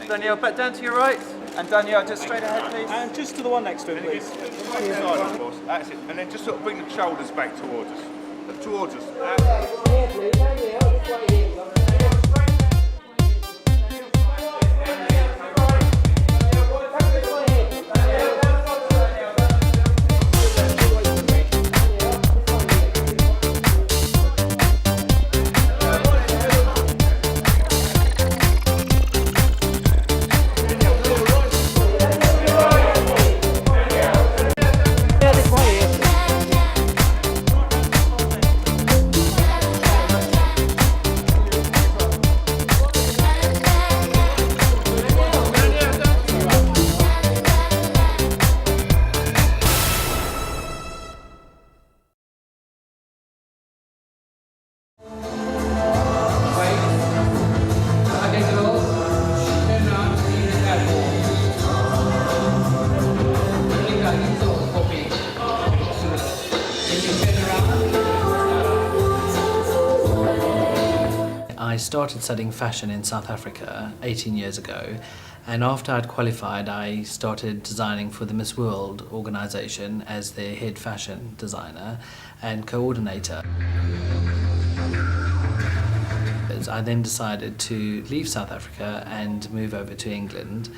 Danielle, back down to your right. And Danielle, just straight ahead, please. And just to the one next to him, please. Side, of course. That's it. And then just sort of bring the shoulders back towards us. Towards us. I started studying fashion in South Africa 18 years ago, and after I'd qualified I started designing for the Miss World organisation as their head fashion designer and coordinator. I then decided to leave South Africa and move over to England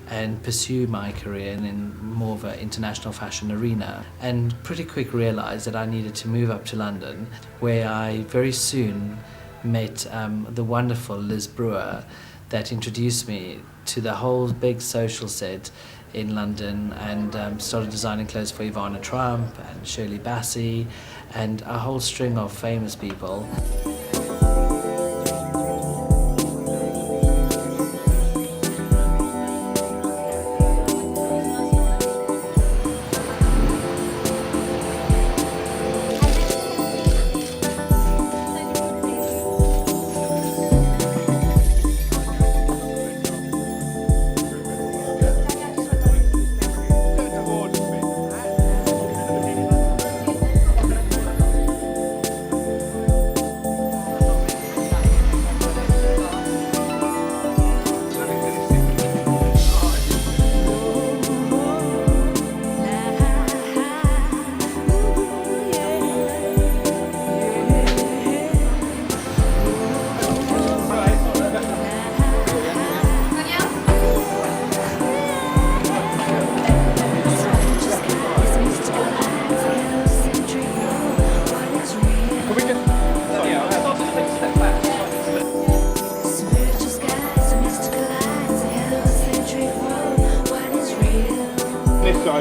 and pursue my career in more of an international fashion arena, and pretty quick realised that I needed to move up to London, where I very soon met the wonderful Liz Brewer that introduced me to the whole big social set in London, and started designing clothes for Ivana Trump and Shirley Bassey and a whole string of famous people.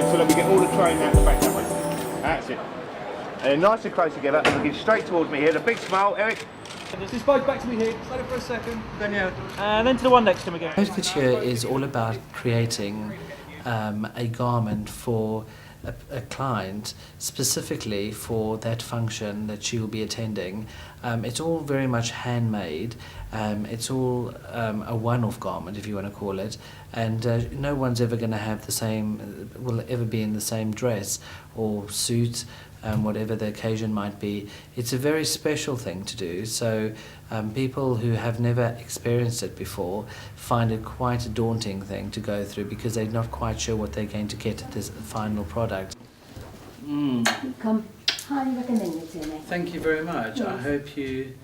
So that we get all the train out the back that way. That's it. And then nice and close together, and looking straight towards me here. A big smile, Eric. Just both back to me here. Hold it for a second. Danielle. And then to the one next to him again. Haute couture is all about creating a garment for a client specifically for that function that she will be attending. It's all very much handmade. It's all a one-off garment, if you want to call it, and no one's ever going to have the same, will ever be in the same dress or suit, whatever the occasion might be. It's a very special thing to do, so people who have never experienced it before find it quite a daunting thing to go through because they're not quite sure what they're going to get at this final product. Come, highly recommend it to me. Thank you very much. Yes. I hope you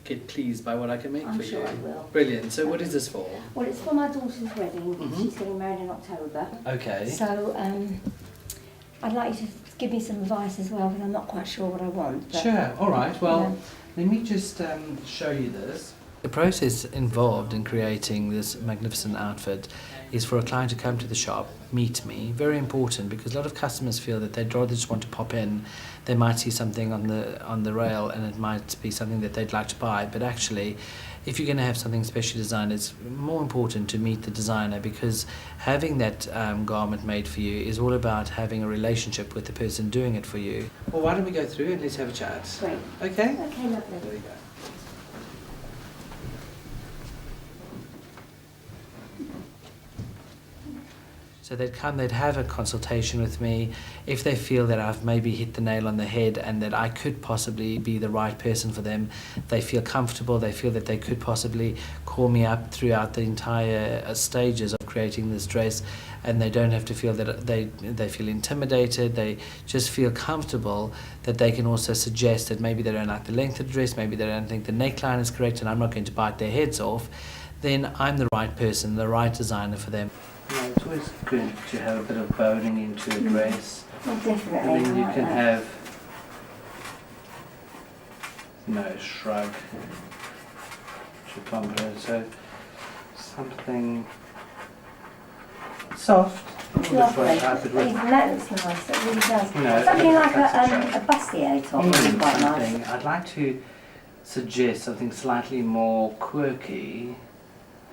get pleased by what I can make I'm for sure you. I will. Brilliant. So what is this for? Well, it's for my daughter's wedding. She's getting married in October. Okay. So I'd like you to give me some advice as well, because I'm not quite sure what I want. But, Sure. All right. Well, yeah. let me just show you this. The process involved in creating this magnificent outfit is for a client to come to the shop, meet me. Very important, because a lot of customers feel that they'd rather just want to pop in. They might see something on the rail and it might be something that they'd like to buy, but actually if you're going to have something specially designed, it's more important to meet the designer, because having that garment made for you is all about having a relationship with the person doing it for you. Well, why don't we go through and let's have a chat? Great. Okay? Okay, lovely. There we go. So they'd come, they'd have a consultation with me. If they feel that I've maybe hit the nail on the head and that I could possibly be the right person for them, they feel comfortable, they feel that they could possibly call me up throughout the entire stages of creating this dress, and they don't have to feel that they feel intimidated, they just feel comfortable that they can also suggest that maybe they don't like the length of the dress, maybe they don't think the neckline is correct and I'm not going to bite their heads off, then I'm the right person, the right designer for them. Yeah, it's always good to have a bit of boning into a dress. Well, definitely. And then you like can that. have shrug to compliment. So something soft. Lovely. Even that looks nice, it really does. No, something like that's a bustier top would be quite nice. I'd like to suggest something slightly more quirky.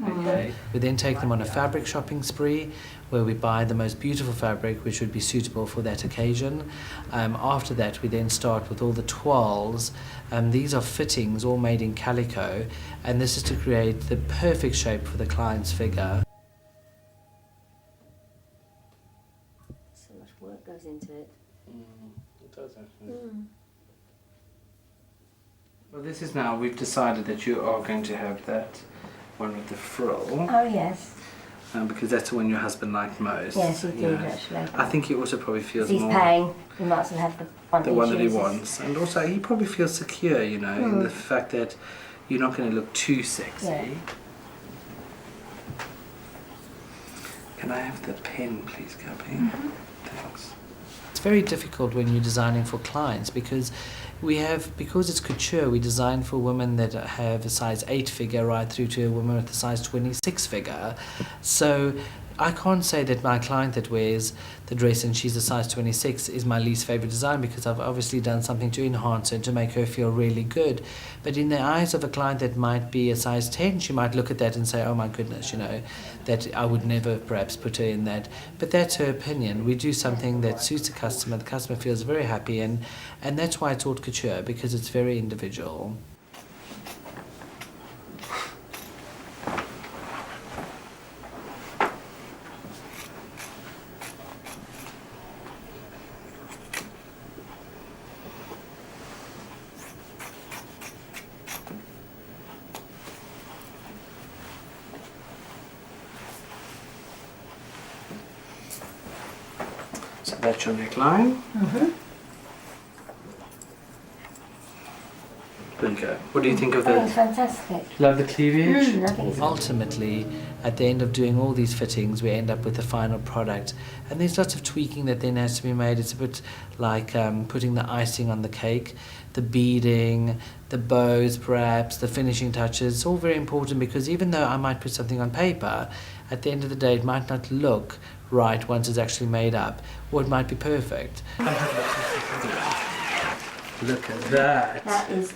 Okay. We then take them on a fabric shopping spree where we buy the most beautiful fabric which would be suitable for that occasion. After that we then start with all the toiles. These are fittings all made in calico, and this is to create the perfect shape for the client's figure. So much work goes into it. It does actually. Well, this is now, we've decided that you are going to have that one with the frill. Oh yes. Because that's the one your husband liked most. Yes, he did Yeah. actually. I think he also probably feels He's more paying. He might as well have the one that he chooses. wants, and also he probably feels secure, you know, in the fact that you're not going to look too sexy. Yeah. Can I have the pen, please, Guppy? Thanks. It's very difficult when you're designing for clients because because it's couture, we design for women that have a size 8 figure right through to a woman with a size 26 figure. So I can't say that my client that wears the dress and she's a size 26 is my least favorite design, because I've obviously done something to enhance her, to make her feel really good. But in the eyes of a client that might be a size 10, she might look at that and say, oh my goodness, you know, that I would never perhaps put her in that. But that's her opinion. We do something that suits the customer feels very happy, and that's why it's haute couture, because it's very individual. So that's your neckline. There you go. What do you think of Oh, the... it's fantastic. Love the cleavage? I think it's Ultimately, at the end of doing all these fittings, we end up with the final product. And there's lots of tweaking that then has to be made. It's a bit like putting the icing on the cake, the beading, the bows perhaps, the finishing touches. It's all very important, because even though I might put something on paper, at the end of the day it might not look right once it's actually made up, or it might be perfect. Look at that. That is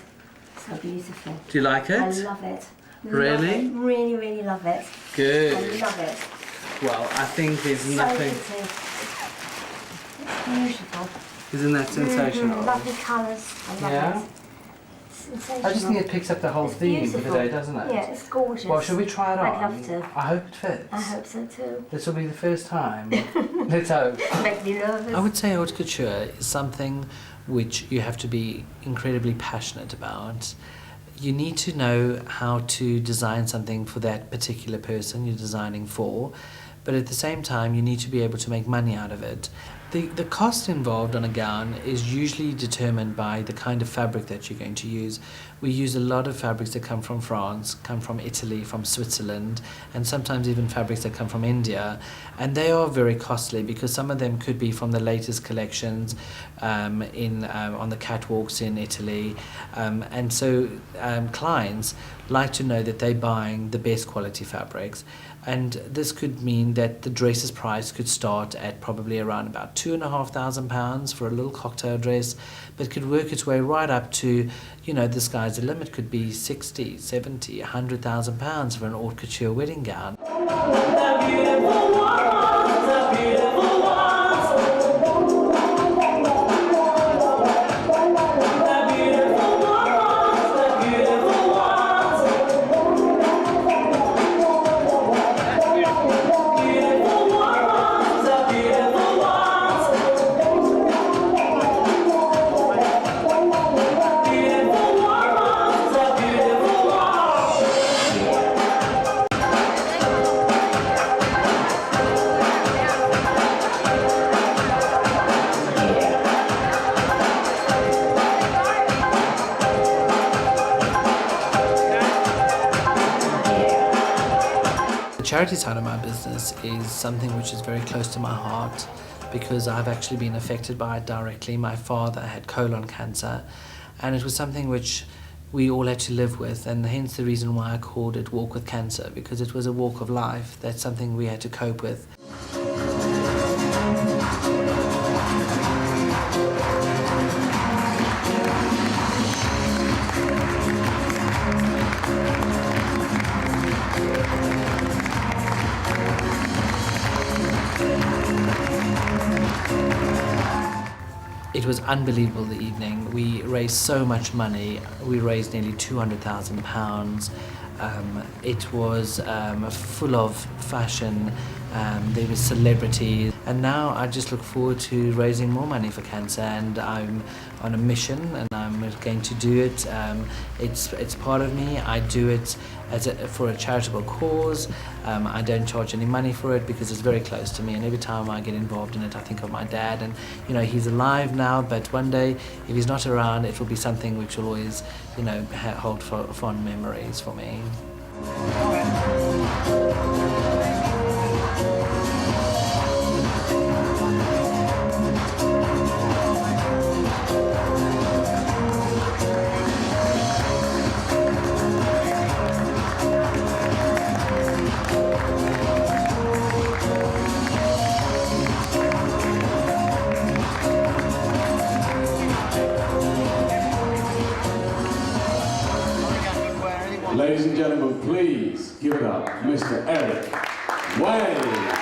so beautiful. Do you like it? I love it. Really? Love it. Really, really love it. Good. I love it. Well, I think there's So nothing... pretty. Beautiful. Isn't that sensational? Lovely colours. I love Yeah? it. Sensational. I just think it picks up the whole It's theme for the beautiful. day, doesn't it? Yeah, it's gorgeous. Well, shall we try it on? I'd love to. I hope it fits. I hope so too. This will be the first time. Let's hope. Make me nervous. I would say haute couture is something which you have to be incredibly passionate about. You need to know how to design something for that particular person you're designing for, but at the same time you need to be able to make money out of it. The cost involved on a gown is usually determined by the kind of fabric that you're going to use. We use a lot of fabrics that come from France, come from Italy, from Switzerland, and sometimes even fabrics that come from India. And they are very costly, because some of them could be from the latest collections on the catwalks in Italy. And so clients like to know that they're buying the best quality fabrics. And this could mean that the dress's price could start at probably around about £2,500 for a little cocktail dress, but could work its way right up to, you know, the sky's the limit, could be 60, 70, £100,000 for an haute couture wedding gown. charity side of my business is something which is very close to my heart because I've actually been affected by it directly. My father had colon cancer, and it was something which we all had to live with, and hence the reason why I called it Walk with Cancer, because it was a walk of life. That's something we had to cope with. It was unbelievable, the evening. We raised so much money. We raised nearly £200,000. It was full of fashion. There were celebrities. And now I just look forward to raising more money for cancer, and I'm on a mission and I'm going to do it. It's part of me. I do it for a charitable cause. I don't charge any money for it because it's very close to me, and every time I get involved in it I think of my dad, and you know, he's alive now, but one day if he's not around it will be something which will always, you know, hold fond memories for me. Ladies and gentlemen, please give it up, Mr. Eric Way.